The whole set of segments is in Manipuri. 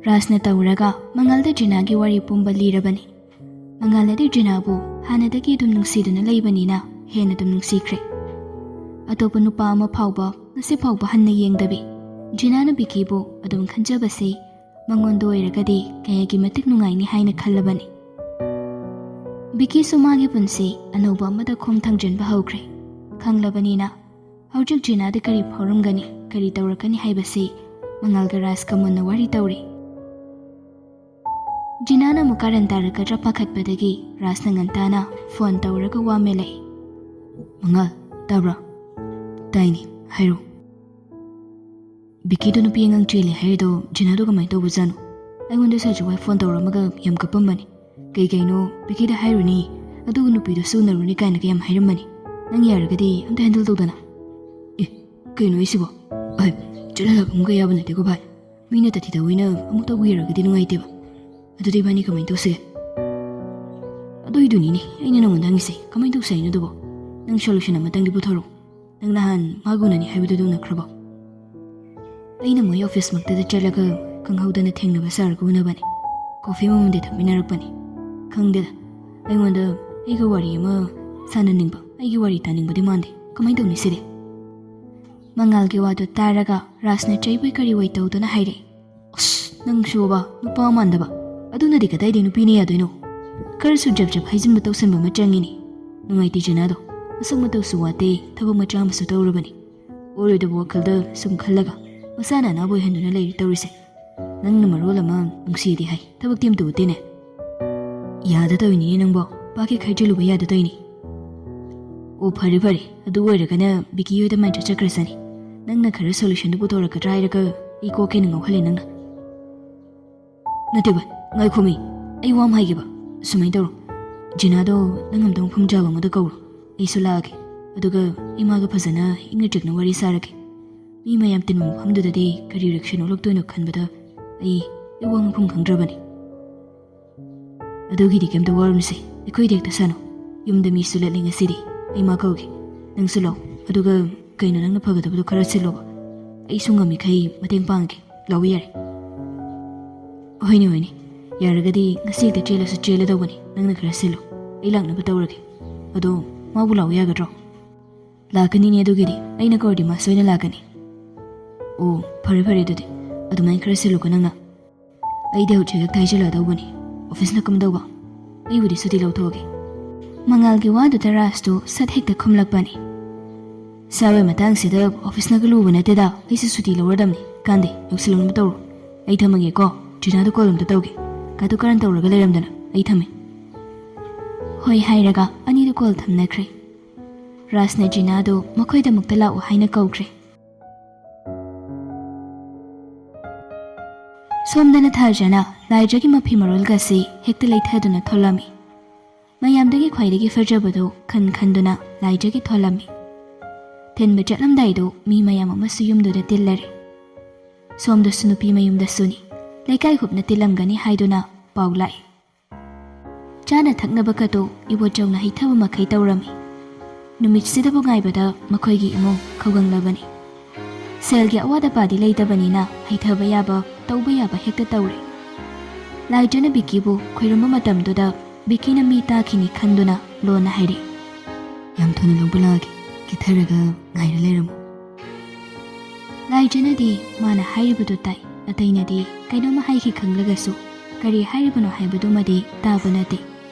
ꯔꯥꯖꯅ ꯇꯧꯔꯒ ꯃꯉꯥꯜꯗ ꯖꯤꯅꯥꯒꯤ ꯋꯥꯔꯤ ꯄꯨꯝꯕ ꯂꯤꯔꯕꯅꯤ. ꯃꯉꯥꯜꯅꯗꯤ ꯖꯤꯅꯥꯕꯨ ꯍꯥꯟꯅꯗꯒꯤ ꯑꯗꯨꯝ ꯅꯨꯡꯁꯤꯗꯨꯅ ꯂꯩꯕꯅꯤꯅ ꯍꯦꯟꯅ ꯑꯗꯨꯝ ꯅꯨꯡꯁꯤꯈ꯭ꯔꯦ. ꯑꯇꯣꯞꯄ ꯅꯨꯄꯥ ꯑꯃ ꯐꯥꯎꯕ ꯉꯁꯤ ꯐꯥꯎꯕ ꯍꯟꯅ ꯌꯦꯡꯗꯕꯤ ꯖꯤꯅꯥꯅ ꯕꯤꯀꯤꯕꯨ ꯑꯗꯨꯝ ꯈꯟꯖꯕꯁꯤ ꯃꯉꯣꯟꯗ ꯑꯣꯏꯔꯒꯗꯤ ꯀꯌꯥꯒꯤ ꯃꯇꯤꯛ ꯅꯨꯡꯉꯥꯏꯅꯤ ꯍꯥꯏꯅ ꯈꯜꯂꯕꯅꯤ. ꯕꯤꯀꯤꯁꯨ ꯃꯥꯒꯤ ꯄꯨꯟꯁꯤ ꯑꯅꯧꯕ ꯑꯃꯗ ꯈꯣꯡ ꯊꯥꯡꯖꯤꯟꯕ ꯍꯧꯈ꯭ꯔꯦ. ꯈꯪꯂꯕꯅꯤꯅ ꯍꯧꯖꯤꯛ ꯖꯤꯅꯥꯗ ꯀꯔꯤ ꯐꯥꯎꯔꯝꯒꯅꯤ, ꯀꯔꯤ ꯇꯧꯔꯛꯀꯅꯤ ꯍꯥꯏꯕꯁꯤ ꯃꯉꯥꯜꯒ ꯔꯥꯖꯀ ꯃꯨꯟꯅ ꯋꯥꯔꯤ ꯇꯧꯔꯤ. ꯖꯤꯅꯥꯅ ꯑꯃꯨꯛ ꯀꯥꯔꯟ ꯇꯥꯔꯛꯀꯗ꯭ꯔꯥ ꯄꯥꯈꯠꯄꯗꯒꯤ ꯔꯥꯖꯅ ꯉꯟꯇꯥꯅ ꯐꯣꯟ ꯇꯧꯔꯒ ꯋꯥ ꯃꯦꯜꯂꯛꯏ. ꯃꯉꯥꯜ, ꯇꯥꯕ꯭ꯔꯥ? ꯇꯥꯏꯅꯤ, ꯍꯥꯏꯔꯣ. ꯕꯤꯀꯤꯗꯣ ꯅꯨꯄꯤ ꯑꯉꯥꯡ ꯆꯦꯜꯂꯦ ꯍꯥꯏꯔꯤꯗꯣ ꯖꯤꯅꯥꯗꯣ ꯀꯃꯥꯏꯅ ꯇꯧꯕꯖꯥꯠꯅꯣ? ꯑꯩꯉꯣꯟꯗꯁꯨ ꯍꯧꯖꯤꯛꯋꯥꯏ ꯐꯣꯟ ꯇꯧꯔꯝꯃꯒ ꯌꯥꯝ ꯀꯞꯄꯝꯕꯅꯤ. ꯀꯩꯅꯣ ꯕꯤꯀꯤꯗ ꯍꯥꯏꯔꯨꯅꯤ, ꯑꯗꯨꯒ ꯅꯨꯄꯤꯗꯣ ꯁꯨꯅꯔꯨꯅꯤ ꯀꯥꯏꯅꯒ ꯌꯥꯝ ꯍꯥꯏꯔꯝꯕꯅꯤ. ꯅꯪ ꯌꯥꯔꯒꯗꯤ ꯑꯝꯇ ꯍꯦꯟꯗꯜ ꯇꯧꯗꯅ. ꯀꯩꯅꯣ ꯑꯩꯁꯤꯕꯣ? ꯚꯥꯏ, ꯆꯠꯍꯜꯂꯒ ꯑꯃꯨꯛꯀ ꯌꯥꯕ ꯅꯠꯇꯦꯀꯣ ꯚꯥꯏ. ꯃꯤꯅ ꯇꯊꯤꯗꯧꯏꯅ ꯑꯃꯨꯛ ꯇꯧꯕꯤꯔꯒꯗꯤ ꯅꯨꯡꯉꯥꯏꯇꯦꯕ. ꯑꯗꯨꯗꯤ ꯏꯕꯥꯅꯤ ꯀꯃꯥꯏꯅ ꯇꯧꯁꯤꯒꯦ? ꯑꯗꯨꯏꯗꯨꯅꯤꯅꯦ ꯑꯩꯅ ꯅꯉꯣꯟꯗ ꯍꯪꯉꯤꯁꯦ. ꯀꯃꯥꯏꯅ ꯇꯧꯁꯦ ꯍꯥꯏꯅꯣ ꯑꯗꯨꯕꯣ? ꯅꯪ ꯁꯣꯂꯨꯁꯟ ꯑꯃꯇꯪꯗꯤ ꯄꯨꯊꯣꯔꯛꯎ. ꯅꯪ ꯅꯍꯥꯟ ꯃꯥꯒ ꯎꯅꯅꯤ ꯍꯥꯏꯕꯗꯨ ꯎꯅꯈ꯭ꯔꯕꯣ? ꯑꯩꯅ ꯃꯣꯏ ꯑꯣꯐꯤꯁ ꯃꯛꯇꯗ ꯆꯠꯂꯒ ꯈꯪꯍꯧꯗꯅ ꯊꯦꯡꯅꯕ ꯁꯥꯔꯒ ꯎꯅꯕꯅꯤ. ꯀꯣꯐꯤ ꯑꯃꯃꯝꯗꯤ ꯊꯛꯃꯤꯟꯅꯔꯛꯄꯅꯤ. ꯈꯪꯗꯦꯗ, ꯑꯩꯉꯣꯟꯗ ꯑꯩꯒ ꯋꯥꯔꯤ ꯑꯃ ꯁꯥꯟꯅꯅꯤꯡꯕ, ꯑꯩꯒꯤ ꯋꯥꯔꯤ ꯇꯥꯅꯤꯡꯕꯗꯤ ꯃꯥꯟꯗꯦ. ꯀꯃꯥꯏꯅ ꯇꯧꯅꯤ ꯁꯤꯗꯤ? ꯃꯉꯥꯜꯒꯤ ꯋꯥꯗꯨ ꯇꯥꯔꯒ ꯔꯥꯖꯅ ꯆꯩꯕꯣꯏ ꯀꯔꯤꯑꯣꯏ ꯇꯧꯗꯨꯅ ꯍꯥꯏꯔꯛꯏ. ꯑꯁ, ꯅꯪꯁꯨꯕ ꯅꯨꯄꯥ ꯃꯥꯟꯗꯕ. ꯑꯗꯨꯅꯗꯤ ꯀꯗꯥꯏꯗꯩ ꯅꯨꯄꯤꯅ ꯌꯥꯗꯣꯏꯅꯣ? ꯈꯔꯁꯨ ꯖꯞ ꯍꯩꯖꯤꯟꯕ ꯇꯧꯁꯟꯕ ꯑꯃ ꯆꯪꯉꯤꯅꯤ. ꯅꯨꯡꯉꯥꯏꯇꯦ ꯖꯤꯅꯥꯗꯣ. ꯃꯁꯛ ꯃꯇꯧꯁꯨ ꯋꯥꯠꯇꯦ, ꯊꯕꯛ ꯃꯆꯥ ꯑꯃꯁꯨ ꯇꯧꯔꯕꯅꯤ. ꯑꯣꯏꯔꯣꯏꯗꯕ ꯋꯥꯈꯜꯗ ꯁꯨꯝ ꯈꯜꯂꯒ ꯃꯁꯥꯅ ꯑꯅꯥꯕ ꯑꯣꯏꯍꯟꯗꯨꯅ ꯂꯩꯔꯤ ꯇꯧꯔꯤꯁꯦ. ꯅꯪꯅ ꯃꯔꯣꯜ ꯑꯃ ꯅꯨꯡꯁꯤꯗꯤ ꯍꯥꯏ, ꯊꯕꯛꯇꯤ ꯑꯝꯇ ꯎꯠꯇꯦꯅꯦ. ꯌꯥꯗ ꯇꯧꯏꯅꯤꯅꯦ ꯅꯪꯕꯣ. ꯄꯥꯛꯀꯤ ꯈꯥꯏꯖꯤꯜꯂꯨꯕ ꯌꯥꯗ ꯇꯧꯏꯅꯤ. ꯑꯣ ꯐꯔꯦ ꯐꯔꯦ, ꯑꯗꯨ ꯑꯣꯏꯔꯒꯅ ꯕꯤꯀꯤ ꯍꯣꯏꯗ ꯃꯥꯏꯟ ꯆꯠꯈ꯭ꯔꯁꯅꯤ. ꯅꯪꯅ ꯈꯔ ꯁꯣꯂꯨꯁꯟꯗꯨ ꯄꯨꯊꯣꯔꯛꯀꯗ꯭ꯔꯥ ꯍꯥꯏꯔꯒ ꯑꯩ ꯀꯣꯛꯀꯦꯅ ꯉꯥꯎꯍꯜꯂꯦ ꯅꯪꯅ. ꯅꯠꯇꯦ ꯚꯥꯏ, ꯉꯥꯏꯈꯣ ꯃꯤ. ꯑꯩ ꯋꯥ ꯑꯃ ꯍꯥꯏꯒꯦꯕ. ꯁꯨꯃꯥꯏꯅ ꯇꯧꯔꯣ, ꯖꯤꯅꯥꯗꯣ ꯅꯪ ꯑꯝꯇ ꯃꯐꯝ ꯆꯥꯕ ꯑꯃꯗ ꯀꯧꯔꯣ. ꯑꯩꯁꯨ ꯂꯥꯛꯑꯒꯦ. ꯑꯗꯨꯒ ꯏꯃꯥꯒ ꯐꯖꯅ ꯏꯪꯅ ꯆꯤꯛꯅ ꯋꯥꯔꯤ ꯁꯥꯔꯒꯦ. ꯃꯤ ꯃꯌꯥꯝ ꯇꯤꯟꯕ ꯃꯐꯝꯗꯨꯗꯗꯤ ꯀꯔꯤ ꯔꯤꯑꯦꯛꯁꯟ ꯑꯣꯜꯂꯛꯇꯣꯏꯅꯣ ꯈꯟꯕꯗ ꯑꯩ ꯋꯥ ꯉꯥꯡꯐꯝ ꯈꯪꯗ꯭ꯔꯕꯅꯤ. ꯑꯗꯨꯒꯤꯗꯤ ꯀꯩꯝꯇ ꯋꯥꯔꯨꯅꯨꯁꯦ. ꯑꯩꯈꯣꯏꯗꯤ ꯍꯦꯛꯇ ꯁꯥꯅꯣ. ꯌꯨꯝꯗ ꯃꯤꯁꯨ ꯂꯠꯂꯤ ꯉꯁꯤꯗꯤ. ꯑꯩ ꯃꯥ ꯀꯧꯒꯦ. ꯅꯪꯁꯨ ꯂꯥꯛꯎ. ꯑꯗꯨꯒ ꯀꯩꯅꯣ ꯅꯪꯅ ꯐꯒꯗꯕꯗꯣ ꯈꯔ ꯁꯤꯜꯂꯣꯕ. ꯑꯩꯁꯨ ꯉꯝꯃꯤꯈꯩ ꯃꯇꯦꯡ ꯄꯥꯡꯒꯦ. ꯂꯥꯛꯎ ꯌꯥꯔꯦ. ꯍꯣꯏꯅꯦ ꯍꯣꯏꯅꯦ. ꯌꯥꯔꯒꯗꯤ ꯉꯁꯤ ꯍꯦꯛꯇ ꯆꯦꯜꯂꯁꯨ ꯆꯦꯜꯂꯗꯧꯕꯅꯤ. ꯅꯪꯅ ꯈꯔ ꯁꯤꯜꯂꯨ. ꯑꯩ ꯂꯥꯛꯅꯕ ꯇꯧꯔꯒꯦ. ꯑꯗꯣ ꯃꯥꯕꯨ ꯂꯥꯛꯎ ꯌꯥꯒꯗ꯭ꯔꯣ? ꯂꯥꯛꯀꯅꯤꯅꯦ ꯑꯗꯨꯒꯤꯗꯤ. ꯑꯩꯅ ꯀꯧꯔꯗꯤ ꯃꯥ ꯁꯣꯏꯅ ꯂꯥꯛꯀꯅꯤ. ꯑꯣ ꯐꯔꯦ ꯐꯔꯦ ꯑꯗꯨꯗꯤ. ꯑꯗꯨꯃꯥꯏꯅ ꯈꯔ ꯁꯤꯜꯂꯨꯀꯣ ꯅꯪꯅ. ꯑꯩꯗꯤ ꯍꯧꯖꯤꯛ ꯍꯦꯛꯇ ꯍꯥꯏꯖꯤꯜꯂꯛꯑꯗꯧꯕꯅꯤ. ꯑꯣꯐꯤꯁꯅ ꯀꯝꯗꯧꯕ? ꯑꯩꯕꯨꯗꯤ ꯁꯨꯇꯤ ꯂꯧꯊꯣꯛꯑꯒꯦ. ꯃꯉꯥꯜꯒꯤ ꯋꯥꯗꯨꯗ ꯔꯥꯖꯇꯨ ꯁꯠ ꯍꯦꯛꯇ ꯈꯨꯝꯂꯛꯄꯅꯤ. ꯁꯥꯕꯩ ꯃꯇꯥꯡꯁꯤꯗ ꯑꯣꯐꯤꯁꯅꯒ ꯂꯨꯕ ꯅꯠꯇꯦꯗ. ꯑꯩꯁꯨ ꯁꯨꯇꯤ ꯂꯧꯔꯗꯝꯅꯤ. ꯀꯥꯟꯗꯦ, ꯌꯧꯁꯤꯜꯂꯛꯅꯕ ꯇꯧꯔꯣ. ꯑꯩ ꯊꯝꯃꯒꯦꯀꯣ. ꯖꯤꯅꯥꯗꯣ ꯀꯣꯜ ꯑꯝꯇ ꯇꯧꯒꯦ. ꯀꯥꯇꯨ ꯀꯥꯔꯟ ꯇꯧꯔꯒ ꯂꯩꯔꯝꯗꯅ. ꯑꯩ ꯊꯝꯃꯦ. ꯍꯣꯏ ꯍꯥꯏꯔꯒ ꯑꯅꯤꯗꯨ ꯀꯣꯜ ꯊꯝꯅꯈ꯭ꯔꯦ. ꯔꯥꯖꯅ ꯖꯤꯅꯥꯗꯨ ꯃꯈꯣꯏꯗꯃꯛꯇ ꯂꯥꯛꯎ ꯍꯥꯏꯅ ꯀꯧꯈ꯭ꯔꯦ. ꯁꯣꯝꯗꯅ ꯊꯥꯖꯅ ꯂꯥꯏꯖꯒꯤ ꯃꯐꯤ ꯃꯔꯣꯜꯒꯁꯤ ꯍꯦꯛꯇ ꯂꯩꯊꯗꯨꯅ ꯊꯣꯜꯂꯝꯃꯤ. ꯃꯌꯥꯝꯗꯒꯤ ꯈ꯭ꯋꯥꯏꯗꯒꯤ ꯐꯖꯕꯗꯨ ꯈꯟꯗꯨꯅ ꯂꯥꯏꯖꯒꯤ ꯊꯣꯜꯂꯝꯃꯤ. ꯊꯤꯟꯕ ꯆꯠꯂꯝꯗꯥꯏꯗꯨ ꯃꯤ ꯃꯌꯥꯝ ꯑꯃꯁꯨ ꯌꯨꯝꯗꯨꯗ ꯇꯤꯜꯂꯔꯦ. ꯁꯣꯝꯗꯁꯨ ꯅꯨꯄꯤ ꯃꯌꯨꯝꯗꯁꯨꯅꯤ. ꯂꯩꯀꯥꯏ ꯍꯨꯞꯅ ꯇꯤꯜꯂꯝꯒꯅꯤ ꯍꯥꯏꯗꯨꯅ ꯄꯥꯎ ꯂꯥꯛꯏ. ꯆꯥꯅ ꯊꯛꯅꯕꯒꯗꯨ ꯏꯕꯣꯆꯧꯅ ꯍꯩꯊꯕ ꯃꯈꯩ ꯇꯧꯔꯝꯃꯤ. ꯅꯨꯃꯤꯠꯁꯤꯗꯕꯨ ꯉꯥꯏꯕꯗ ꯃꯈꯣꯏꯒꯤ ꯏꯃꯨꯡ ꯈꯧꯒꯪꯂꯕꯅꯤ. ꯁꯦꯜꯒꯤ ꯑꯋꯥꯠ ꯑꯄꯥꯗꯤ ꯂꯩꯇꯕꯅꯤꯅ ꯍꯩꯊꯕ ꯌꯥꯕ, ꯇꯧꯕ ꯌꯥꯕ ꯍꯦꯛꯇ ꯇꯧꯔꯦ. ꯂꯥꯏꯖꯅ ꯕꯤꯀꯤꯕꯨ ꯈꯣꯏꯔꯝꯕ ꯃꯇꯝꯗꯨꯗ ꯕꯤꯀꯤꯅ ꯃꯤ ꯇꯥꯈꯤꯅꯤ ꯈꯟꯗꯨꯅ ꯂꯣꯟꯅ ꯍꯥꯏꯔꯛꯏ. ꯌꯥꯝ ꯊꯨꯅ ꯂꯧꯕ ꯂꯥꯛꯑꯒꯦ. ꯀꯤꯊꯔꯒ ꯉꯥꯏꯔ ꯂꯩꯔꯝꯃꯨ. ꯂꯥꯏꯖꯅꯗꯤ ꯃꯥꯅ ꯍꯥꯏꯔꯤꯕꯗꯨ ꯇꯥꯏ. ꯑꯇꯩꯅꯗꯤ ꯀꯩꯅꯣꯝꯃ ꯍꯥꯏꯈꯤ ꯈꯪꯂꯒꯁꯨ ꯀꯔꯤ ꯍꯥꯏꯔꯤꯕꯅꯣ ꯍꯥꯏꯕꯗꯨꯃꯗꯤ ꯇꯥꯕ ꯅꯠꯇꯦ.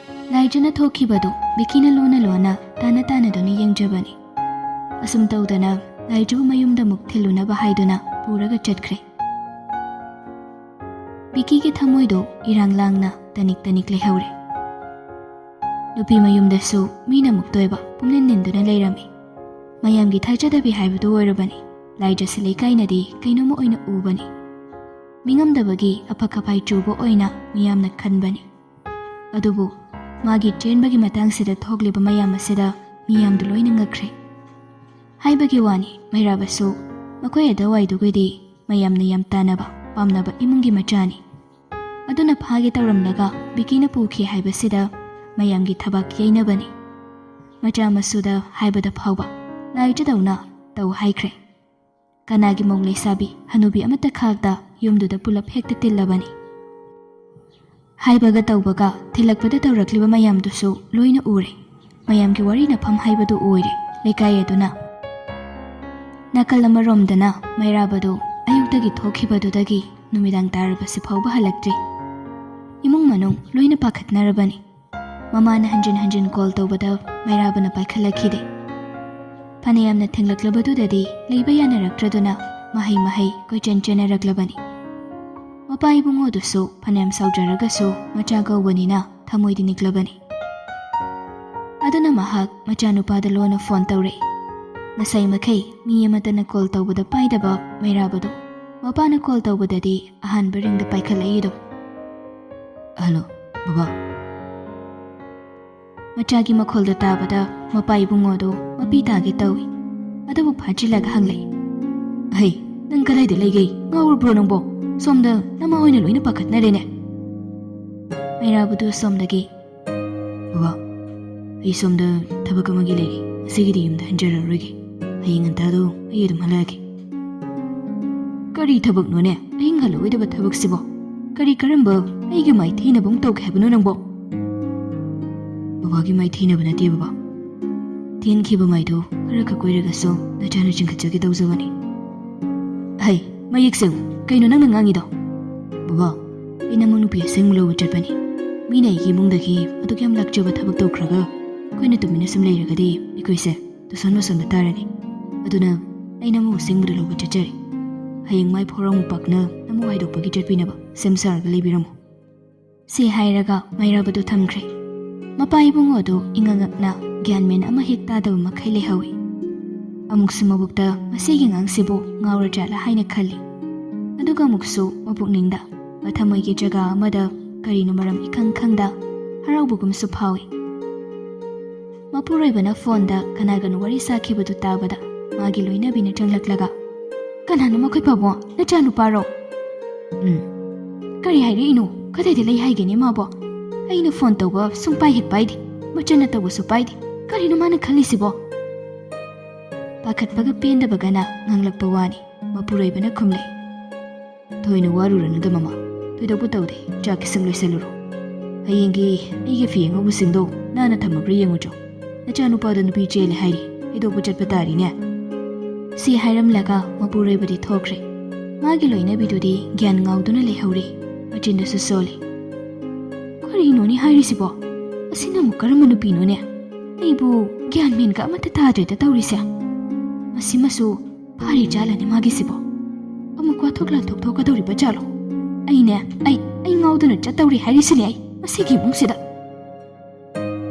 ꯂꯥꯏꯖꯅ ꯊꯣꯛꯈꯤꯕꯗꯨ ꯕꯤꯀꯤꯅ ꯂꯣꯟꯅ ꯇꯥꯅꯗꯨꯅ ꯌꯦꯡꯖꯕꯅꯤ. ꯑꯁꯨꯝ ꯇꯧꯗꯅ ꯂꯥꯏꯖꯕꯨ ꯃꯌꯨꯝꯗ ꯑꯃꯨꯛ ꯊꯤꯜꯂꯨꯅꯕ ꯍꯥꯏꯗꯨꯅ ꯄꯨꯔꯒ ꯆꯠꯈ꯭ꯔꯦ. ꯕꯤꯀꯤꯒꯤ ꯊꯃꯣꯏꯗꯨ ꯏꯔꯥꯡ ꯂꯥꯡꯅ ꯇꯅꯤꯛ ꯂꯩꯍꯧꯔꯦ. ꯅꯨꯄꯤ ꯃꯌꯨꯝꯗꯁꯨ ꯃꯤꯅ ꯑꯃꯨꯛ ꯇꯣꯏꯕ ꯄꯨꯝꯅꯤꯟ ꯅꯤꯟꯗꯨꯅ ꯂꯩꯔꯝꯃꯤ. ꯃꯌꯥꯝꯒꯤ ꯊꯥꯖꯗꯕꯤ ꯍꯥꯏꯕꯗꯨ ꯑꯣꯏꯔꯕꯅꯤ. ꯂꯥꯏꯖꯁꯤ ꯂꯩꯀꯥꯏꯅꯗꯤ ꯀꯩꯅꯣꯝꯃ ꯑꯣꯏꯅ ꯎꯕꯅꯤ. ꯃꯤꯉꯝꯗꯕꯒꯤ ꯑꯐꯛ ꯑꯐꯥꯏ ꯆꯨꯕ ꯑꯣꯏꯅ ꯃꯤꯌꯥꯝꯅ ꯈꯟꯕꯅꯤ. ꯑꯗꯨꯕꯨ ꯃꯥꯒꯤ ꯆꯦꯟꯕꯒꯤ ꯃꯇꯥꯡꯁꯤꯗ ꯊꯣꯛꯂꯤꯕ ꯃꯌꯥꯝ ꯑꯁꯤꯗ ꯃꯤꯌꯥꯝꯗꯨ ꯂꯣꯏꯅ ꯉꯛꯈ꯭ꯔꯦ. ꯍꯥꯏꯕꯒꯤ ꯋꯥꯅꯤ ꯃꯩꯔꯥꯕꯁꯨ ꯃꯈꯣꯏ ꯑꯗꯨꯋꯥꯏꯗꯨꯒꯤꯗꯤ ꯃꯌꯥꯝꯅ ꯌꯥꯝ ꯇꯥꯟꯅꯕ ꯄꯥꯝꯅꯕ ꯏꯃꯨꯡꯒꯤ ꯃꯆꯥꯅꯤ. ꯑꯗꯨꯅ ꯐꯥꯒꯦ ꯇꯧꯔꯝꯂꯒ ꯕꯤꯀꯤꯅ ꯄꯨꯈꯤ ꯍꯥꯏꯕꯁꯤꯗ ꯃꯌꯥꯝꯒꯤ ꯊꯕꯛ ꯌꯩꯅꯕꯅꯤ. ꯃꯆꯥ ꯃꯁꯨꯗ ꯍꯥꯏꯕꯗ ꯐꯥꯎꯕ ꯂꯥꯏꯖꯗꯧꯅ ꯇꯧ ꯍꯥꯏꯈ꯭ꯔꯦ. ꯀꯅꯥꯒꯤ ꯃꯧ ꯂꯩꯁꯥꯕꯤ ꯍꯅꯨꯕꯤ ꯑꯃꯠꯇ ꯈꯥꯛꯇ ꯌꯨꯝꯗꯨꯗ ꯄꯨꯂꯞ ꯍꯦꯛꯇ ꯇꯤꯜꯂꯕꯅꯤ. ꯍꯥꯏꯕꯒ ꯇꯧꯕꯒ ꯊꯤꯜꯂꯛꯄꯗ ꯇꯧꯔꯛꯂꯤꯕ ꯃꯌꯥꯝꯗꯨꯁꯨ ꯂꯣꯏꯅ ꯎꯔꯦ. ꯃꯌꯥꯝꯒꯤ ꯋꯥꯔꯤꯅꯐꯝ ꯍꯥꯏꯕꯗꯨ ꯑꯣꯏꯔꯦ ꯂꯩꯀꯥꯏ ꯑꯗꯨꯅ꯫ ꯅꯥꯀꯜ ꯑꯃꯔꯣꯝꯗꯅ ꯃꯩꯔꯥꯕꯗꯨ ꯑꯌꯨꯛꯇꯒꯤ ꯊꯣꯛꯈꯤꯕꯗꯨꯗꯒꯤ ꯅꯨꯃꯤꯗꯥꯡ ꯇꯥꯔꯕꯁꯤ ꯐꯥꯎꯕ ꯍꯜꯂꯛꯇ꯭ꯔꯤ꯫ ꯏꯃꯨꯡ ꯃꯅꯨꯡ ꯂꯣꯏꯅ ꯄꯥꯈꯠꯅꯔꯕꯅꯤ꯫ ꯃꯃꯥꯅ ꯍꯟꯖꯤꯟ ꯍꯟꯖꯤꯟ ꯀꯣꯜ ꯇꯧꯕꯗ ꯃꯩꯔꯥꯕꯅ ꯄꯥꯏꯈꯠꯂꯛꯈꯤꯗꯦ꯫ ꯐꯅꯌꯥꯝꯅ ꯊꯦꯡꯂꯛꯂꯕꯗꯨꯗꯗꯤ ꯂꯩꯕ ꯌꯥꯅꯔꯛꯇ꯭ꯔꯗꯨꯅ ꯃꯍꯩ ꯀꯣꯏꯆꯦꯟ ꯆꯦꯟꯅꯔꯛꯂꯕꯅꯤ꯫ ꯃꯄꯥ ꯏꯕꯨꯡꯉꯣꯗꯨꯁꯨ ꯐꯅꯌꯥꯝ ꯁꯥꯎꯖꯔꯒꯁꯨ ꯃꯆꯥ ꯀꯧꯕꯅꯤꯅ ꯊꯃꯣꯏꯗꯤ ꯅꯤꯛꯂꯕꯅꯤ꯫ ꯑꯗꯨꯅ ꯃꯍꯥꯛ ꯃꯆꯥꯅꯨꯄꯥꯗ ꯂꯣꯟꯅ ꯐꯣꯟ ꯇꯧꯔꯛꯏ꯫ ꯉꯁꯥꯏ ꯃꯈꯩ ꯃꯤ ꯑꯃꯠꯇꯅ ꯀꯣꯜ ꯇꯧꯕꯗ ꯄꯥꯏꯗꯕ ꯃꯩꯔꯥꯕꯗꯨ ꯃꯄꯥꯅ ꯀꯣꯜ ꯇꯧꯕꯗꯗꯤ ꯑꯍꯥꯟꯕ ꯔꯤꯡꯗ ꯄꯥꯏꯈꯠꯂꯛꯏꯗꯣ꯫ ꯍꯜꯂꯣ ꯕꯕꯥ꯫ ꯃꯆꯥꯒꯤ ꯃꯈꯣꯜꯗ ꯇꯥꯕꯗ ꯃꯄꯥ ꯏꯕꯨꯡꯉꯣꯗꯨ ꯃꯄꯤ ꯇꯥꯒꯦ ꯇꯧꯏ꯫ ꯑꯗꯨꯕꯨ ꯐꯥꯖꯤꯜꯂꯒ ꯍꯪꯂꯛꯏ, ꯍꯩ ꯅꯪ ꯀꯗꯥꯏꯗ ꯂꯩꯒꯦ? ꯉꯥꯎꯔꯕ꯭ꯔꯣ ꯅꯪꯕꯣ? ꯁꯣꯝꯗ ꯅꯃꯥ ꯍꯣꯏꯅ ꯂꯣꯏꯅ ꯄꯥꯈꯠꯅꯔꯦꯅꯦ꯫ ꯃꯩꯔꯥꯕꯗꯨ ꯁꯣꯝꯗꯒꯤ, ꯕꯕꯥ ꯑꯩ ꯁꯣꯝꯗ ꯊꯕꯛ ꯑꯃꯒꯤ ꯂꯩꯔꯤ, ꯉꯁꯤꯒꯤꯗꯤ ꯌꯨꯝꯗ ꯍꯟꯖꯔꯔꯣꯏꯒꯦ, ꯍꯌꯦꯡ ꯉꯟꯇꯥꯗꯣ ꯑꯩ ꯑꯗꯨꯝ ꯍꯜꯂꯛꯑꯒꯦ꯫ ꯀꯔꯤ ꯊꯕꯛꯅꯣꯅꯦ ꯑꯍꯤꯡ ꯍꯜꯂꯛꯑꯣꯏꯗꯕ ꯊꯕꯛꯁꯤꯕꯣ? ꯀꯔꯝꯕ ꯑꯩꯒꯤ ꯃꯥꯏ ꯊꯤꯅꯕ ꯑꯃꯨꯛ ꯇꯧꯒꯦ ꯍꯥꯏꯕꯅꯣ ꯅꯪꯕꯣ? ꯕꯕꯥꯒꯤ ꯃꯥꯏ ꯊꯤꯅꯕ ꯅꯠꯇꯦ ꯕꯕꯥ, ꯇꯦꯟꯈꯤꯕ ꯃꯥꯏꯗꯣ ꯈꯔ ꯈꯛ ꯀꯣꯏꯔꯒꯁꯨ ꯅꯆꯥꯅ ꯆꯤꯡꯈꯠꯆꯒꯦ ꯇꯧꯖꯕꯅꯤ꯫ ꯍꯩ ꯃꯌꯦꯛ ꯁꯦꯡꯉꯨ, ꯀꯩꯅꯣ ꯅꯪꯅ ꯉꯥꯡꯉꯤꯗꯣ? ꯕꯕꯥ ꯑꯩ ꯅꯃꯧ ꯅꯨꯄꯤ ꯑꯁꯦꯡꯕ ꯂꯧꯕ ꯆꯠꯄꯅꯤ꯫ ꯃꯤꯅ ꯑꯩꯒꯤ ꯏꯃꯨꯡꯗꯒꯤ ꯑꯗꯨꯛ ꯌꯥꯝ ꯂꯥꯛꯆꯕ ꯊꯕꯛ ꯇꯧꯈ꯭ꯔꯒ ꯑꯩꯈꯣꯏꯅ ꯇꯨꯃꯤꯟꯅ ꯁꯨꯝ ꯂꯩꯔꯒꯗꯤ ꯑꯩꯈꯣꯏꯁꯦ ꯇꯨꯁꯟ ꯃꯁꯣꯟꯕ ꯇꯥꯔꯅꯤ꯫ ꯑꯗꯨꯅ ꯑꯩ ꯅꯃꯧ ꯑꯁꯦꯡꯕꯗ ꯂꯧꯕ ꯆꯠꯆꯔꯤ꯫ ꯍꯌꯦꯡ ꯃꯥꯏ ꯐꯧꯔꯥꯡꯃꯨꯛꯄꯥꯛꯅ ꯅꯃꯧ ꯍꯥꯏꯗꯣꯛꯄꯒꯤ ꯆꯠꯄꯤꯅꯕ ꯁꯦꯝ ꯁꯥꯔꯒ ꯂꯩꯕꯤꯔꯝꯃꯨ꯫ ꯁꯤ ꯍꯥꯏꯔꯒ ꯃꯩꯔꯥꯕꯗꯨ ꯊꯝꯈ꯭ꯔꯦ꯫ ꯃꯄꯥ ꯏꯕꯨꯡꯉꯣꯗꯨ ꯏꯉꯛꯉꯛꯅ ꯒ꯭ꯌꯥꯟ ꯃꯦꯟ ꯑꯃ ꯍꯦꯛ ꯇꯥꯗꯕ ꯃꯈꯩ ꯂꯩꯍꯧꯏ꯫ ꯑꯃꯨꯛꯁꯨ ꯃꯕꯨꯛꯇ ꯃꯁꯤꯒꯤ ꯑꯉꯥꯡꯁꯤꯕꯨ ꯉꯥꯎꯔꯖꯥꯠꯂꯥ ꯍꯥꯏꯅ ꯈꯜꯂꯤ꯫ ꯑꯗꯨꯒ ꯑꯃꯨꯛꯁꯨ ꯃꯄꯨꯛꯅꯤꯡꯗ ꯃꯊꯃꯣꯏꯒꯤ ꯖꯒꯥ ꯑꯃꯗ ꯀꯔꯤꯅꯣ ꯃꯔꯝ ꯏꯈꯪ ꯈꯪꯗ ꯍꯔꯥꯎꯕꯒꯨꯝꯁꯨ ꯐꯥꯎꯏ꯫ ꯃꯄꯨꯔꯣꯏꯕꯅ ꯐꯣꯟꯗ ꯀꯅꯥꯒꯅꯣ ꯋꯥꯔꯤ ꯁꯥꯈꯤꯕꯗꯨ ꯇꯥꯕꯗ ꯃꯥꯒꯤ ꯂꯣꯏꯅꯕꯤꯅ ꯆꯪꯂꯛꯂꯒ, ꯀꯅꯥꯅꯣ ꯃꯈꯣꯏ ꯄꯥꯕꯨꯡ? ꯅꯆꯥꯅꯨꯄꯥꯔꯣ? ꯀꯔꯤ ꯍꯥꯏꯔꯛꯏꯅꯣ? ꯀꯗꯥꯏꯗ ꯂꯩ ꯍꯥꯏꯒꯦꯅꯦ ꯃꯥꯕꯣ? ꯑꯩꯅ ꯐꯣꯟ ꯇꯧꯕ ꯁꯨꯡꯄꯥꯏ ꯍꯦꯛ ꯄꯥꯏꯗꯦ, ꯃꯆꯟꯅ ꯇꯧꯕꯁꯨ ꯄꯥꯏꯗꯦ꯫ ꯀꯔꯤꯅꯣ ꯃꯥꯅ ꯈꯜꯂꯤꯁꯤꯕꯣ? ꯄꯥꯈꯠꯄꯒ ꯄꯦꯟꯗꯕꯒꯅ ꯉꯥꯡꯂꯛꯄ ꯋꯥꯅꯤ꯫ ꯃꯄꯨꯔꯣꯏꯕꯅ ꯈꯨꯝꯂꯩ, ꯊꯣꯏꯅ ꯋꯥꯔꯨꯔꯅꯨꯗ ꯃꯃꯥ, ꯊꯣꯏꯗꯣꯛꯄ ꯇꯧꯗꯦ, ꯆꯥꯛ ꯏꯁꯤꯡ ꯂꯣꯏꯁꯜꯂꯨꯔꯣ꯫ ꯍꯌꯦꯡꯒꯤ ꯑꯩꯒꯤ ꯐꯤ ꯑꯉꯧꯕꯁꯤꯡꯗꯣ ꯅꯥꯟꯅ ꯊꯝꯃꯕ꯭ꯔꯥ ꯌꯦꯡꯉꯨꯆꯣ꯫ ꯅꯆꯥꯅꯨꯄꯥꯗꯣ ꯅꯨꯄꯤ ꯆꯦꯜꯂꯦ ꯍꯥꯏꯔꯤ, ꯍꯩꯗꯣꯛꯄ ꯆꯠꯄ ꯇꯥꯔꯤꯅꯦ꯫ ꯁꯤ ꯍꯥꯏꯔꯝꯂꯒ ꯃꯄꯨꯔꯣꯏꯕꯗꯤ ꯊꯣꯛꯈ꯭ꯔꯦ꯫ ꯃꯥꯒꯤ ꯂꯣꯏꯅꯕꯤꯗꯨꯗꯤ ꯒ꯭ꯌꯥꯟ ꯉꯥꯎꯗꯨꯅ ꯂꯩꯍꯧꯔꯤ, ꯃꯆꯤꯟꯗꯁꯨ ꯁꯣꯜꯂꯤ꯫ ꯀꯔꯤꯅꯣꯅꯦ ꯍꯥꯏꯔꯤꯁꯤꯕꯣ? ꯑꯁꯤꯅ ꯑꯃꯨꯛ ꯀꯔꯝꯕ ꯅꯨꯄꯤꯅꯣꯅꯦ? ꯑꯩꯕꯨ ꯒ꯭ꯌꯥꯟ ꯃꯦꯟꯒ ꯑꯃꯠꯇ ꯇꯥꯗ꯭ꯔꯦꯗ ꯇꯧꯔꯤꯁꯦ꯫ ꯃꯁꯤꯃꯁꯨ ꯐꯥꯔꯤ ꯖꯥꯠꯂꯅꯦ ꯃꯥꯒꯤꯁꯤꯕꯣ? ꯑꯃꯨꯛ ꯋꯥꯊꯣꯛ ꯂꯥꯟꯊꯣꯛ ꯊꯣꯛꯀꯗꯧꯔꯤꯕ ꯖꯥꯠꯂꯣ? ꯑꯩ ꯉꯥꯎꯗꯨꯅ ꯆꯠꯇꯧꯔꯤ ꯍꯥꯏꯔꯤꯁꯤꯅꯦ ꯑꯩ ꯃꯁꯤꯒꯤ ꯏꯃꯨꯡꯁꯤꯗ꯫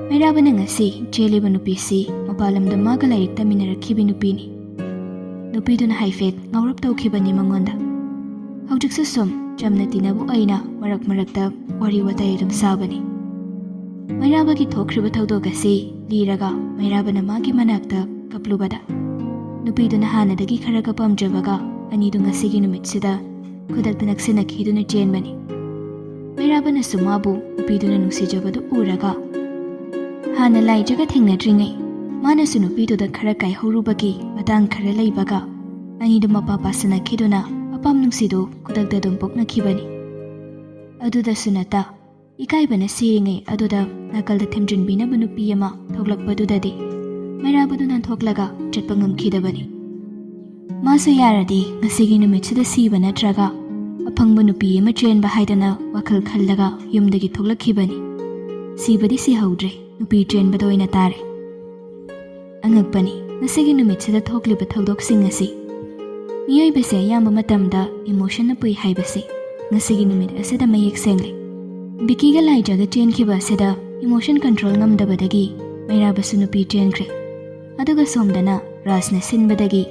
ꯃꯩꯔꯥꯕꯅ ꯉꯁꯤ ꯆꯦꯜꯂꯤꯕ ꯅꯨꯄꯤꯁꯤ ꯃꯄꯥꯟ ꯂꯝꯗ ꯃꯥꯒ ꯂꯥꯏꯔꯤꯛ ꯇꯝꯃꯤꯟꯅꯔꯛꯈꯤꯕ ꯅꯨꯄꯤꯅꯤ꯫ ꯅꯨꯄꯤꯗꯨꯅ ꯍꯥꯏꯐꯦꯠ ꯉꯥꯎꯔꯞ ꯇꯧꯈꯤꯕꯅꯤ ꯃꯉꯣꯟꯗ꯫ ꯍꯧꯖꯤꯛꯁꯨ ꯁꯨꯝ ꯆꯝꯅ ꯇꯤꯟꯅꯕ ꯑꯣꯏꯅ ꯃꯔꯛ ꯃꯔꯛꯇ ꯋꯥꯔꯤ ꯋꯥꯇꯥꯏ ꯑꯗꯨꯝ ꯁꯥꯕꯅꯤ꯫ ꯃꯩꯔꯥꯕꯒꯤ ꯊꯣꯛꯈ꯭ꯔꯤꯕ ꯊꯧꯗꯣꯛ ꯑꯁꯤ ꯂꯤꯔꯒ ꯃꯩꯔꯥꯕꯅ ꯃꯥꯒꯤ ꯃꯅꯥꯛꯇ ꯀꯞꯂꯨꯕꯗ ꯅꯨꯄꯤꯗꯨꯅ ꯍꯥꯟꯅꯗꯒꯤ ꯈꯔꯒ ꯄꯥꯝꯖꯕꯒ ꯑꯅꯤꯗꯨ ꯉꯁꯤꯒꯤ ꯅꯨꯃꯤꯠꯁꯤꯗ ꯈꯨꯗꯛꯇ ꯅꯛꯁꯤꯟꯅꯈꯤꯗꯨꯅ ꯆꯦꯟꯕꯅꯤ꯫ ꯃꯩꯔꯥꯕꯅꯁꯨ ꯃꯥꯕꯨ ꯅꯨꯄꯤꯗꯨꯅ ꯅꯨꯡꯁꯤꯖꯕꯗꯨ ꯎꯔꯒ ꯍꯥꯟꯅ ꯂꯥꯏꯖꯒ ꯊꯦꯡꯅꯗ꯭ꯔꯤꯉꯩ ꯃꯥꯅꯁꯨ ꯅꯨꯄꯤꯗꯨꯗ ꯈꯔ ꯀꯥꯏꯍꯧꯔꯨꯕꯒꯤ ꯃꯇꯥꯡ ꯈꯔ ꯂꯩꯕꯒ ꯑꯅꯤꯗꯨ ꯃꯄꯥ ꯄꯥꯁꯟꯅꯈꯤꯗꯨꯅ ꯑꯄꯥꯝ ꯅꯨꯡꯁꯤꯗꯨ ꯈꯨꯗꯛꯇ ꯑꯗꯨꯝ ꯄꯣꯛꯅꯈꯤꯕꯅꯤ꯫ ꯑꯗꯨꯗꯁꯨ ꯅꯠꯇ ꯏꯀꯥꯏꯕꯅ ꯁꯤꯔꯤꯉꯩ ꯑꯗꯨꯗ ꯅꯥꯀꯜꯗ ꯊꯦꯝꯖꯤꯟꯕꯤꯅꯕ ꯅꯨꯄꯤ ꯑꯃ ꯊꯣꯛꯂꯛꯄꯗꯨꯗꯗꯤ ꯃꯩꯔꯥꯕꯗꯨ ꯅꯥꯟꯊꯣꯛꯂꯒ ꯆꯠꯄ ꯉꯝꯈꯤꯗꯕꯅꯤ꯫ ꯃꯥꯁꯨ ꯌꯥꯔꯗꯤ ꯉꯁꯤꯒꯤ ꯅꯨꯃꯤꯠꯁꯤꯗ ꯁꯤꯕ ꯅꯠꯇ꯭ꯔꯒ ꯑꯐꯪꯕ ꯅꯨꯄꯤ ꯑꯃ ꯆꯦꯟꯕ ꯍꯥꯏꯗꯅ ꯋꯥꯈꯜ ꯈꯜꯂꯒ ꯌꯨꯝꯗꯒꯤ ꯊꯣꯛꯂꯛꯈꯤꯕꯅꯤ꯫ ꯁꯤꯕꯗꯤ ꯁꯤꯍꯧꯗ꯭ꯔꯦ, ꯅꯨꯄꯤ ꯆꯦꯟꯕꯗ ꯑꯣꯏꯅ ꯇꯥꯔꯦ꯫ ꯑꯉꯛꯄꯅꯤ ꯉꯁꯤꯒꯤ ꯅꯨꯃꯤꯠꯁꯤꯗ ꯊꯣꯛꯂꯤꯕ ꯊꯧꯗꯣꯛꯁꯤꯡ ꯑꯁꯤ꯫ ꯃꯤꯑꯣꯏꯕꯁꯦ ꯑꯌꯥꯝꯕ ꯃꯇꯝꯗ ꯏꯃꯣꯁꯟꯅ ꯄꯨꯏ ꯍꯥꯏꯕꯁꯤ ꯉꯁꯤꯒꯤ ꯅꯨꯃꯤꯠ ꯑꯁꯤꯗ ꯃꯌꯦꯛ ꯁꯦꯡꯂꯦ꯫ ꯕꯤꯀꯤꯒ ꯂꯥꯏꯖꯒ ꯆꯦꯟꯈꯤꯕ ꯑꯁꯤꯗ ꯏꯃꯣꯁꯟ ꯀꯟꯇ꯭ꯔꯣꯜ ꯉꯝꯗꯕꯗꯒꯤ ꯃꯩꯔꯥꯕꯁꯨ ꯅꯨꯄꯤ ꯆꯦꯟꯈ꯭ꯔꯦ꯫ ꯑꯗꯨꯒ ꯁꯣꯝꯗꯅ ꯔꯥꯖꯅ ꯁꯤꯟꯕꯗꯒꯤ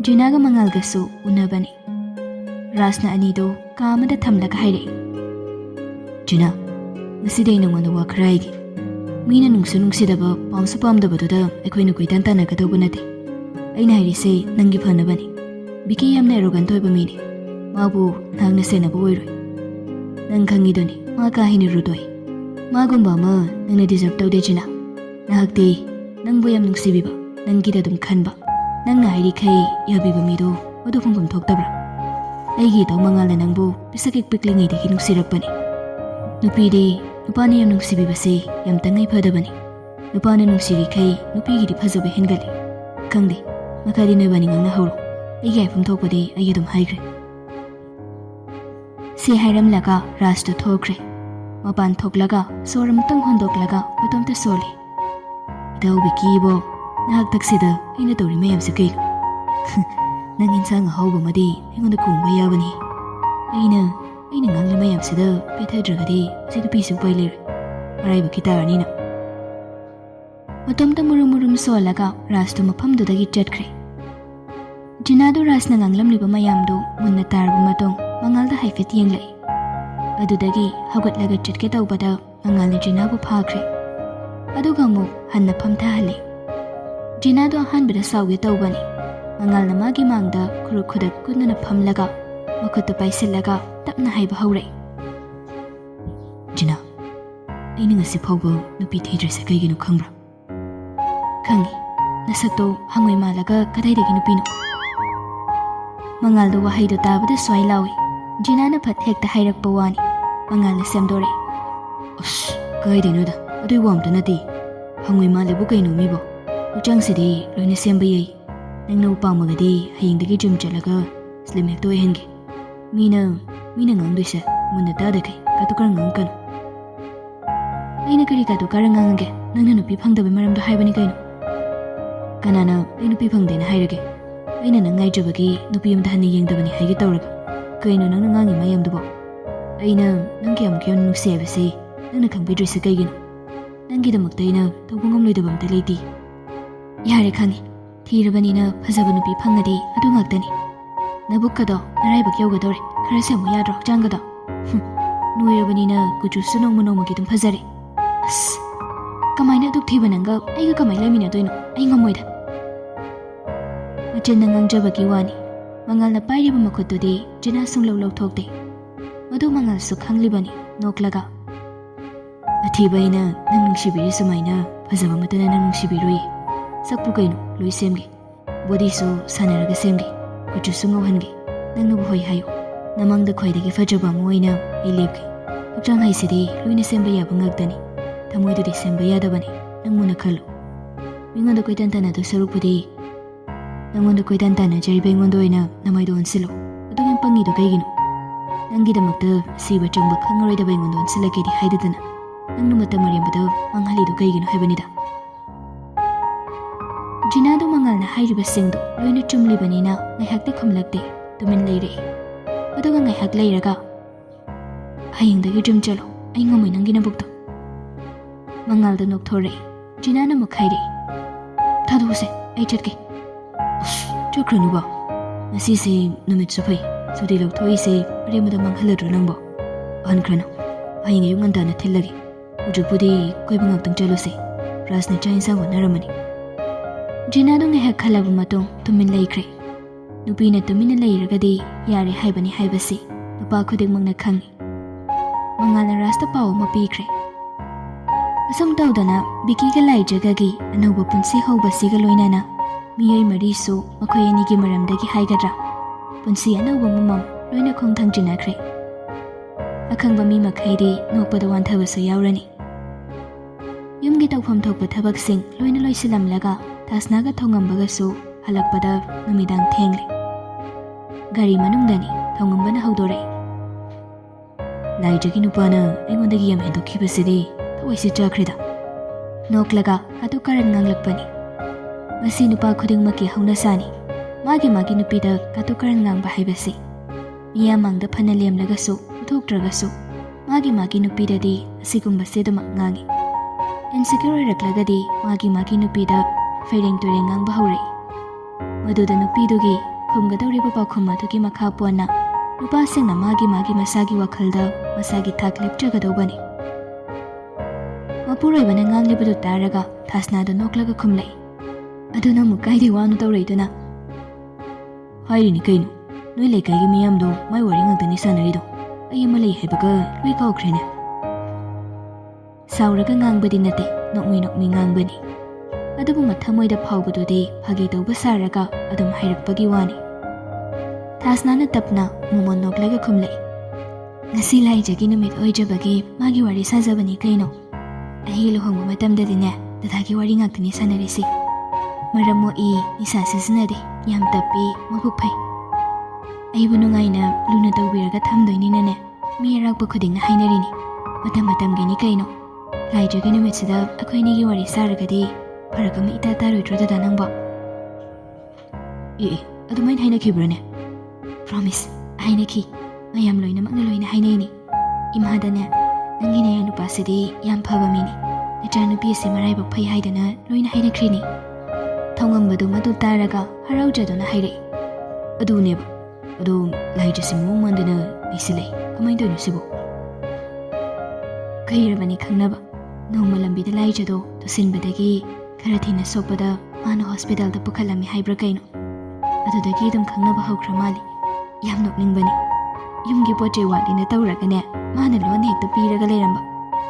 ꯖꯤꯅꯥꯒ ꯃꯉꯥꯜꯒꯁꯨ ꯎꯅꯕꯅꯤ꯫ ꯔꯥꯖꯅ ꯑꯅꯤꯗꯨ ꯀꯥ ꯑꯃꯗ ꯊꯝꯂꯒ ꯍꯥꯏꯔꯛꯏ, ꯖꯤꯅꯥ, ꯉꯁꯤꯗꯤ ꯑꯩ ꯅꯉꯣꯟꯗ ꯋꯥ ꯈꯔ ꯍꯥꯏꯒꯦ꯫ ꯃꯤꯅ ꯅꯨꯡꯁꯨ ꯅꯨꯡꯁꯤꯗꯕ ꯄꯥꯝꯁꯨ ꯄꯥꯝꯗꯕꯗꯨꯗ ꯑꯩꯈꯣꯏꯅ ꯀꯣꯏꯇꯥꯟ ꯇꯥꯟꯅꯒꯗꯧꯕ ꯅꯠꯇꯦ꯫ ꯑꯩꯅ ꯍꯥꯏꯔꯤꯁꯦ ꯅꯪꯒꯤ ꯐꯅꯕꯅꯤ꯫ ꯕꯤꯀꯤ ꯌꯥꯝꯅ ꯑꯦꯔꯣꯒꯦꯟꯠ ꯑꯣꯏꯕ ꯃꯤꯅꯤ, ꯃꯥꯕꯨ ꯅꯍꯥꯛꯅ ꯁꯦꯟꯅꯕ ꯑꯣꯏꯔꯣꯏ꯫ ꯅꯪ ꯈꯪꯉꯤꯗꯨꯅꯤ ꯃꯥ ꯀꯥ ꯍꯦꯟꯅ ꯔꯨꯗ ꯑꯣꯏ꯫ ꯃꯥꯒꯨꯝꯕ ꯑꯃ ꯅꯪꯅ ꯗꯤꯖꯔꯞ ꯇꯧꯗꯦ ꯖꯤꯅꯥ꯫ ꯅꯍꯥꯛꯇꯤ ꯅꯪꯕꯨ ꯌꯥꯝ ꯅꯨꯡꯁꯤꯕꯤꯕ, ꯅꯪꯒꯤꯗ ꯑꯗꯨꯝ ꯈꯟꯕ, ꯅꯪꯅ ꯍꯥꯏꯔꯤꯈꯩ ꯌꯥꯕꯤꯕ ꯃꯤꯗꯣ ꯃꯗꯨ ꯐꯪꯐꯝ ꯊꯣꯛꯇꯕ꯭ꯔꯥ? ꯑꯩꯒꯤ ꯏꯇꯧ ꯃꯉꯥꯜꯅ ꯅꯪꯕꯨ ꯄꯤꯁꯛ ꯍꯦꯛ ꯄꯤꯛꯂꯤꯉꯩꯗꯒꯤ ꯅꯨꯡꯁꯤꯔꯛꯄꯅꯤ꯫ Nupidi nupana yam nungsibibase yam tangai phadabani. Nupana nungsirikhay nupigidi phajaba hengali. Khangde makhadi noibani ngangna hawro. Aigi haifam thokpadi ai adum haigre. Se hairamlaga Rajdu thokre. Mapan thoklaga soram tang hondoklaga matomta soli. Idaubi kibo nahak taksida aina tori mayam sa kailo. Nang insang ahawba madi aingonda khungba yabani. Aina ngangla mayam sida pethadragadi si nupisu pailir. Maraiba kitarani na. Matomta murum solaga Rajdu maphamdudagi chatkre. Jinadu Rajna nganglamliba mayamdu munna tarba matong mangalda haifet yenglai. Adudagi hawgatlaga chatke tawbada mangalna Jinabu phakre. Aduga amuk hanna phamthahali. Jinadu ahanbada sawge tawbani. Mangalna magi mangda khudak kudnana phamlaga makhutta paisillaga tapna haiba haurai. Jina, aina ngasi phawba nupi thidresa kaigino khangbra? Khangi, nasakto hangoi malaga kadaidagi nupino. Mangaldo wahaido tabada swai lawi. Jinana phat hekta hairakpa wani. Mangalna semdore. Ush, kaidinoda adui wamta nati. Hangoi malebu kaino mibo. Uchangsidhi loina semba yai. Nangna upangmagadi hayingdagi jum chalaga slim hekto hengi. Mina ngangduisa muna tadakai katukar ngangkano. Aina kari katukar ngangage nangna nupi phangdabai maramdo haibani kaino. Kanana ai nupi phangdena hairage. Aina nang ngaijabagi nupi amda hanna yengdabani haige tawraga. Kaino nangna ngangi mayamdubo. Aina nangki amukyon nungsi haibasi nangna khangbidrisa kaigino. Nangidamakta aina tawba ngamloidaba amta leiti. Yare khangi. Thirabanina phajaba nupi phangadi adu ngaktani. Nabukkado naraibak yawgadore khara semu yadro hakchangado. Noirabanina kuchusu nongmagi dum phajare. As kamaina duk thiba nanga aiga kamai laminadoino ai ngamoida. Machenna ngangjabagi wani. Mangalna pairiba makhutudi Jina sunglaw thokte. Madu mangal su khanglibani noklaga. Athibaina nang nungsibiri sumaina phajaba matana nang nungsibirui. Sakpu kaino loi semgi. Body so sanaraga semgi. Kuchu sungawhangi. Nangnu hoi hayo. Namangda khwaidagi fajaba moina ilebgi. Hakchang haisidi loina semba yaba ngagdani. Thamoidudi semba yadabani. Nangmuna khallo. Mingondo koitantana do sarupudi. Nangonda koitantana jariba ingondo oina namaido onsilo. Adugin pangido kaigino. Nangidamakta siba changba khangaroidaba ingondo onsilakedi haidadana. Nangnu matamariambada manghalido kaigino haibanida. Jinadu mangalna hairiba singdo loina chumlibanina ngaihakti khumlakte tumin leire. Aduga ngaihak leiraga hayingdagi jum chalo ai ngamoi nangi nabukto. Mangalda nokthore Jinana mukhaire. Thaduse ai chatke. Ush chokrunuba. Nasise numit supai sudi lokthoi remuda manghaladro nangbo. Ankrana hayinga yungandana thillagi. Ujupudi koibangak tang chalose. Rasna chain sang wanaramani. Jinadu ngahak khalabu matong tumin laikre. Nupina tumina lairagadi yare haibani haibasi. Nupa khudingmangna khangi. Mangalna rasta paw mapikre. Asam tawdana bikiga laijagagi anauba punsi haubasiga loinana. Miyoi marisu makhoi anigi maramdagi haigadra. Punsi anauba mamam loina khongthang jinakre. Akhangba mi makhaidi nokpada wanthabasu yaurani. Yumgi tawpham thokpa thabaksing loina loisilamlaga Tasnaga thongambagasu halakpada numidang thengli. Gari manungdani thongambana haudore. Laijagi nupana aingondagi yam hendokhibasidi thawaisi chakreda. Noklaga katukaran nganglakpani. Masi nupa khudingmaki haunasani. Magi nupida katukaran ngangba haibasi. Miyamangda phana lemlagasu uthokdragasu. Magi nupidadi asigumbasidama ngangi. Insecure raklagadi magi nupida Fairing turing ngang bahuray. Maduda nupidugi khumgadawriba pakhum adugi makha puana nupasingna magi masagi wakhalda masagi thak lepchagadawbani. Mapuroibana nganglibadu taraga thasnada noklaga khumlai. Aduna mukaidi wanu tawraiduna. Hairini kaino noi leikaigi miyamdo mai wari ngakdani sanarido. Ai ama lei haibaga loi kawkrene. Sauraga ngangbadi nate nokmi ngangbani. Adubu mathamoida phawbadudi phagi tawba saraga adum hairakpagi wani. Thasnana tapna mumon noklaga khumlai. ngasi laijagi numit oijabagi magi wari sajabani kaino. Ahi luhongba matamdadine dadagi wari ngaktani sanarisi. Maram mo nisa sizinade yam tapi mabuk phai. Aibu nungaina luna tawbiraga thamdoininane mi arakpa khudingna hainarini. Matam-matamgini kaino. Laijagi numitsida akhoinigi wari saragadi farakama ita taroidro dada nangba. Adumain hainakibrane. Promise, hainaki. Mayam loinamakna loina hainaini. Imadane nangi naya nupasidi yam phaba mini. Nachanupi ase maraibak phai haidana loina hainakrini. Thongambadu madu taraga haraujaduna hairai. Aduneba. Adu laijasi muangmandana nisilai. Kamaindoinu sibo. Kairabani khangnaba. Nongma lambida laijado tusinbadagi khara thina sokpada mana hospital da pukhalami haibra kaino. Adudagi dum khangnaba hokra mali. Yam nokningbani. Yumgi poche wadina tawragane mana lon hekta piraga leiramba.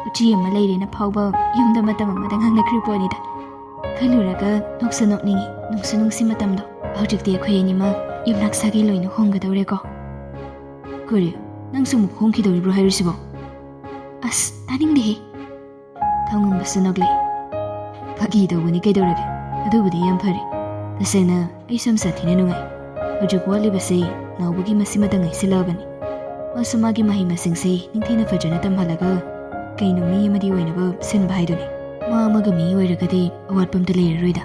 Uchi ama leirena phawba yumda matam amada ngangnakri ponida. Khaluraga noksa nokningi nungsu nungsi matamdo. Hojikti akhoi anima yumnak sagi loina honggadawre ko. Kuri, nangsu muk hongkidawribro hairisibo. As, taningdehe. Thongambasa nogle. Phagi dawbani kaidawrage. Adubudi yam phare. Tasena ai samsathina nungai. Hojik walibase naubagi masimadang ai silabani. Masumagi mahi masingse ningthina fajana tamhalaga kaino mi amadi oinaba sinba haiduni. Ma amaga mi oiragadi awatpamta leiraroida.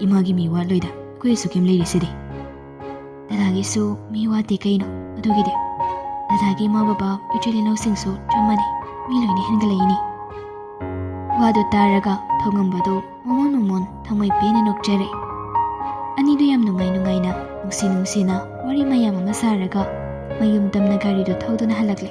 Imagi mi watloida. Koi sukim leirisidi. Dadagisu mi wate kaino adugide. Dadagi ma baba ichili nausingsu chamani mi loini hengalaini. Wado taraga thongambado momon thamai pena nokjare. Anidu yam nungai na nungsina wari mayam ama saraga mayum tamna gari do thauduna halakle.